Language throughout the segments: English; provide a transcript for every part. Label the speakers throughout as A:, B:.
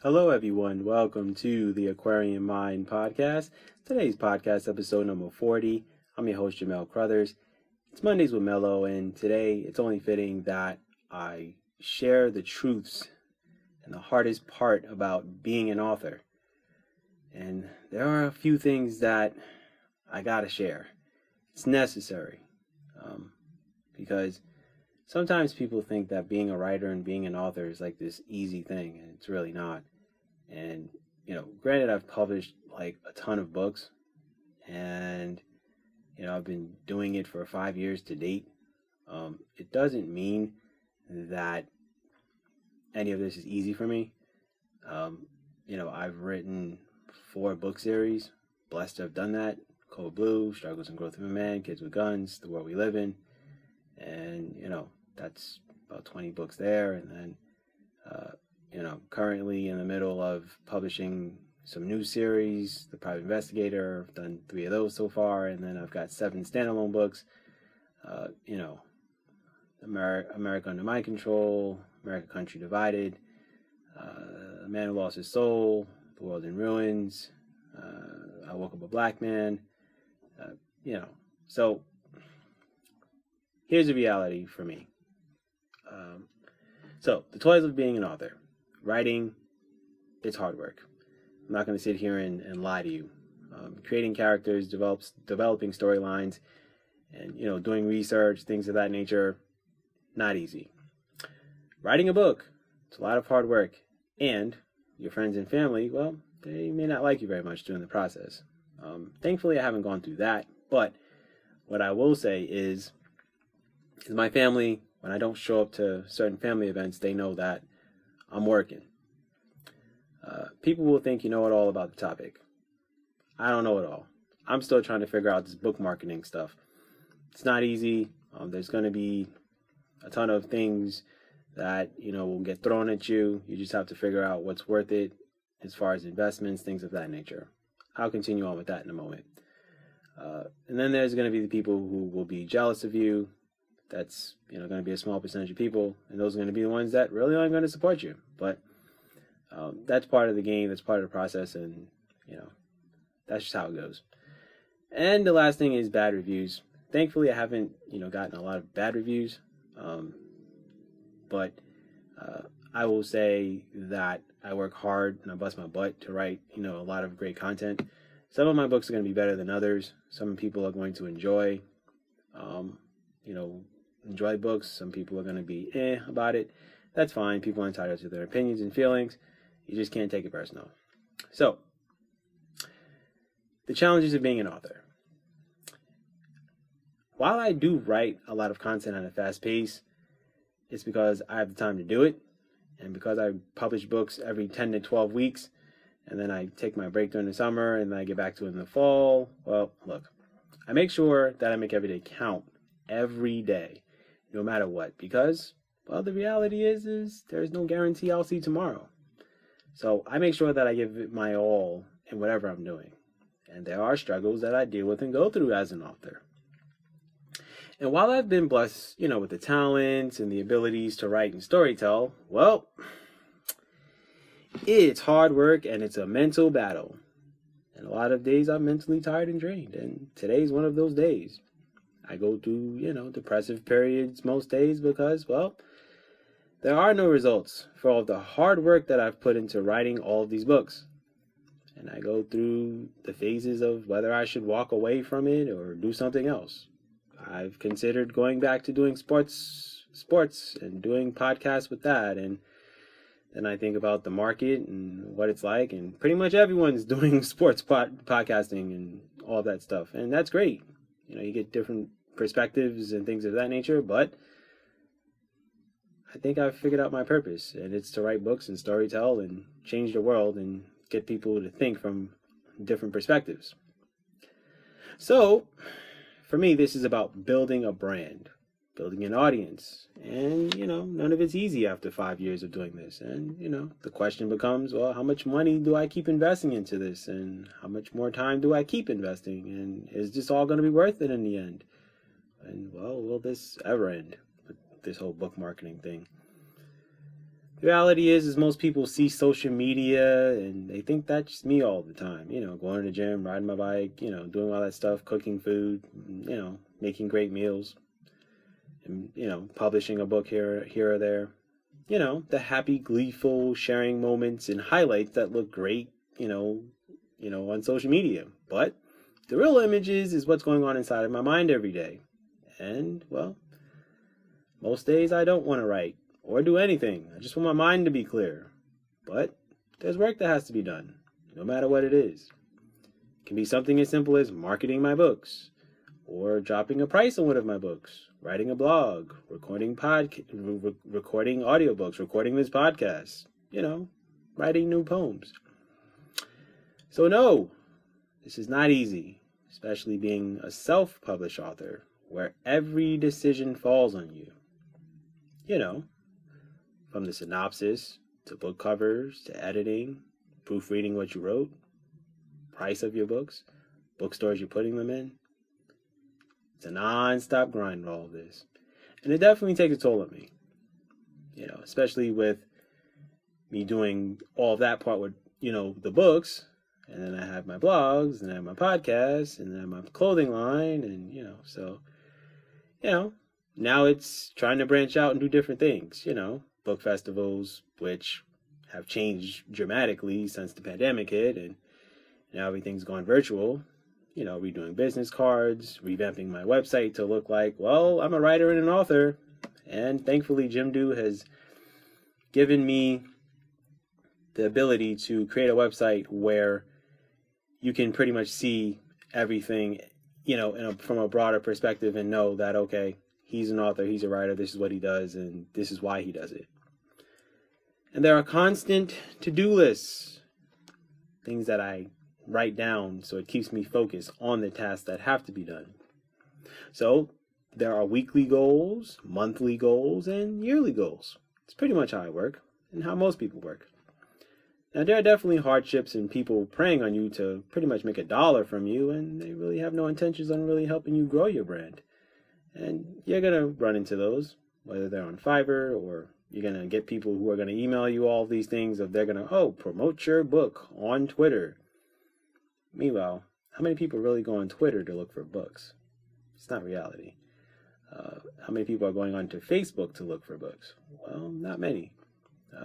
A: Hello, everyone. Welcome to the Aquarian Mind podcast. Today's podcast, episode number 40. I'm your host, Jamel Crothers. It's Mondays with Mello, and today it's only fitting that I share the truths and the hardest part about being an author. And there are a few things that I gotta share. It's necessary because sometimes people think that being a writer and being an author is like this easy thing, and it's really not. And, granted, I've published like a ton of books, and, I've been doing it for 5 years to date. It doesn't mean that any of this is easy for me. I've written 4 book series, blessed to have done that. Code Blue, Struggles and Growth of a Man, Kids with Guns, The World We Live In. And, that's about 20 books there. And then, currently in the middle of publishing some new series, The Private Investigator. I've done 3 of those so far, and then I've got 7 standalone books. America Under My Control, America Country Divided, A Man Who Lost His Soul, The World in Ruins, I Woke Up a Black Man. So here's the reality for me. So the toils of being an author. Writing, it's hard work. I'm not going to sit here and lie to you. Creating characters, developing storylines, and doing research, things of that nature, not easy. Writing a book, it's a lot of hard work, and your friends and family, well, they may not like you very much during the process. Thankfully, I haven't gone through that, but what I will say is my family, when I don't show up to certain family events, they know that I'm working. People will think you know it all about the topic. I don't know it all. I'm still trying to figure out this book marketing stuff. It's not easy. There's going to be a ton of things that, will get thrown at you. You just have to figure out what's worth it as far as investments, things of that nature. I'll continue on with that in a moment. And then there's going to be the people who will be jealous of you. That's, going to be a small percentage of people, and those are going to be the ones that really aren't going to support you. But that's part of the game, that's part of the process, and, that's just how it goes. And the last thing is bad reviews. Thankfully, I haven't, gotten a lot of bad reviews, but I will say that I work hard and I bust my butt to write, a lot of great content. Some of my books are going to be better than others. Some people are going to enjoy books. Some people are going to be about it. That's fine. People are entitled to their opinions and feelings. You just can't take it personal. So, the challenges of being an author. While I do write a lot of content at a fast pace, it's because I have the time to do it, and because I publish books every 10 to 12 weeks, and then I take my break during the summer, and then I get back to it in the fall. Well, look, I make sure that I make every day count, every day, no matter what, because, well, the reality is there's no guarantee I'll see tomorrow. So I make sure that I give it my all in whatever I'm doing. And there are struggles that I deal with and go through as an author. And while I've been blessed, with the talents and the abilities to write and storytell, well, it's hard work and it's a mental battle. And a lot of days I'm mentally tired and drained. And today's one of those days. I go through, depressive periods most days because, well, there are no results for all the hard work that I've put into writing all of these books. And I go through the phases of whether I should walk away from it or do something else. I've considered going back to doing sports and doing podcasts with that. And then I think about the market and what it's like. And pretty much everyone's doing sports podcasting and all that stuff. And that's great. You get different perspectives and things of that nature. But I think I've figured out my purpose. And it's to write books and storytell and change the world and get people to think from different perspectives. So, for me, this is about building a brand, building an audience. And, none of it's easy after 5 years of doing this. And, the question becomes, well, how much money do I keep investing into this? And how much more time do I keep investing? And is this all going to be worth it in the end? And, well, will this ever end with this whole book marketing thing? The reality is most people see social media and they think that's me all the time. Going to the gym, riding my bike, doing all that stuff, cooking food, making great meals, and, publishing a book here or there. The happy, gleeful sharing moments and highlights that look great, on social media. But the real images is what's going on inside of my mind every day. And, well, most days I don't want to write or do anything. I just want my mind to be clear. But there's work that has to be done, no matter what it is. It can be something as simple as marketing my books, or dropping a price on one of my books, writing a blog, recording audiobooks, recording this podcast, writing new poems. So no, this is not easy, especially being a self-published author, where every decision falls on you. From the synopsis, to book covers, to editing, proofreading what you wrote, price of your books, bookstores you're putting them in. It's a non-stop grind, all of this. And it definitely takes a toll on me. Especially with me doing all of that part with, the books. And then I have my blogs, and I have my podcasts, and then I have my clothing line, and, so, now it's trying to branch out and do different things, book festivals, which have changed dramatically since the pandemic hit, and now everything's gone virtual. Redoing business cards, revamping my website to look like, well, I'm a writer and an author. And thankfully, Jimdo has given me the ability to create a website where you can pretty much see everything, from a broader perspective and know that, okay, he's an author, he's a writer, this is what he does, and this is why he does it. And there are constant to-do lists, things that I write down so it keeps me focused on the tasks that have to be done. So there are weekly goals, monthly goals, and yearly goals. It's pretty much how I work and how most people work. Now, there are definitely hardships and people preying on you to pretty much make $1 from you, and they really have no intentions on really helping you grow your brand. And you're going to run into those, whether they're on Fiverr, or you're going to get people who are going to email you all these things of they're going to, promote your book on Twitter. Meanwhile, how many people really go on Twitter to look for books? It's not reality. How many people are going on to Facebook to look for books? Well, not many.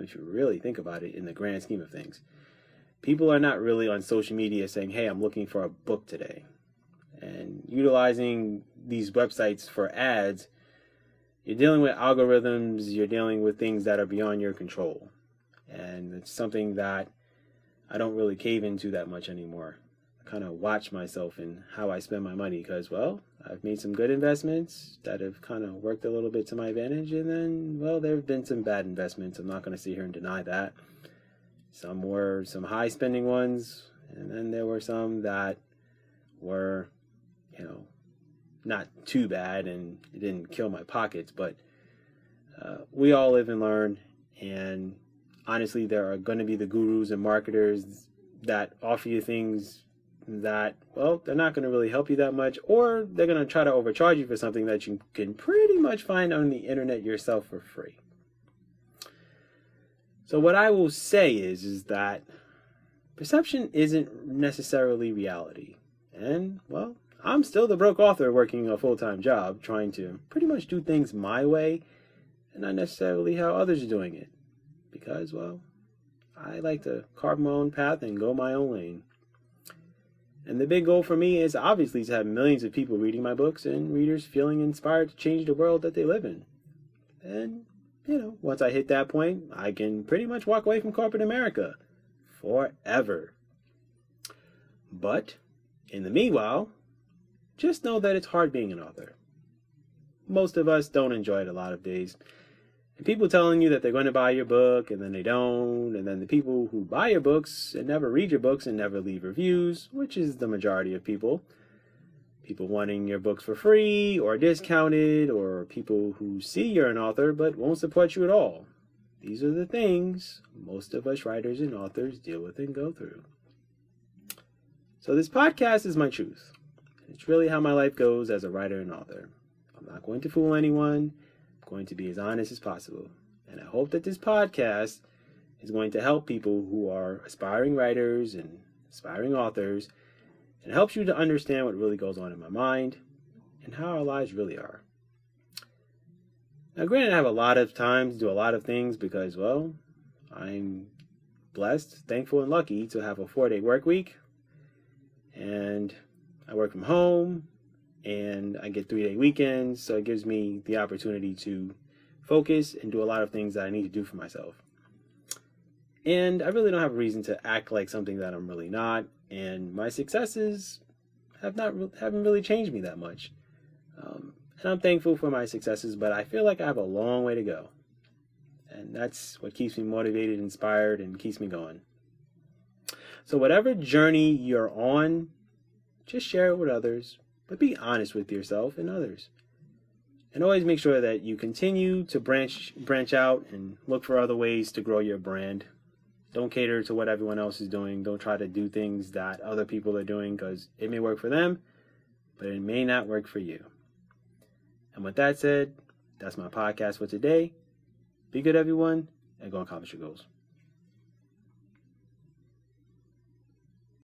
A: If you really think about it in the grand scheme of things. People are not really on social media saying, hey, I'm looking for a book today. And utilizing these websites for ads, you're dealing with algorithms, you're dealing with things that are beyond your control. And it's something that I don't really cave into that much anymore. I kind of watch myself and how I spend my money because, well, I've made some good investments that have kind of worked a little bit to my advantage. And then, well, there have been some bad investments. I'm not going to sit here and deny that. Some were some high spending ones. And then there were some that were, not too bad and it didn't kill my pockets. But we all live and learn. And honestly, there are going to be the gurus and marketers that offer you things that, well, they're not going to really help you that much, or they're going to try to overcharge you for something that you can pretty much find on the internet yourself for free. So what I will say is that perception isn't necessarily reality. And, well, I'm still the broke author working a full-time job, trying to pretty much do things my way and not necessarily how others are doing it. Because, well, I like to carve my own path and go my own lane. And the big goal for me is obviously to have millions of people reading my books and readers feeling inspired to change the world that they live in. And, once I hit that point, I can pretty much walk away from corporate America forever. But, in the meanwhile, just know that it's hard being an author. Most of us don't enjoy it a lot of days. And people telling you that they're going to buy your book and then they don't, and then the people who buy your books and never read your books and never leave reviews, which is the majority of people wanting your books for free or discounted, or people who see you're an author but won't support you at all. These are the things most of us writers and authors deal with and go through. So this podcast is my truth. It's really how my life goes as a writer and author. I'm not going to fool anyone. Going to be as honest as possible. And I hope that this podcast is going to help people who are aspiring writers and aspiring authors, and helps you to understand what really goes on in my mind and how our lives really are. Now, granted, I have a lot of time to do a lot of things because, well, I'm blessed, thankful, and lucky to have a 4-day work week. And I work from home, and I get 3-day weekends, so it gives me the opportunity to focus and do a lot of things that I need to do for myself. And I really don't have a reason to act like something that I'm really not, and my successes haven't really changed me that much. And I'm thankful for my successes, but I feel like I have a long way to go. And that's what keeps me motivated, inspired, and keeps me going. So whatever journey you're on, just share it with others, but be honest with yourself and others. And always make sure that you continue to branch out and look for other ways to grow your brand. Don't cater to what everyone else is doing. Don't try to do things that other people are doing, because it may work for them, but it may not work for you. And with that said, that's my podcast for today. Be good, everyone, and go accomplish your goals.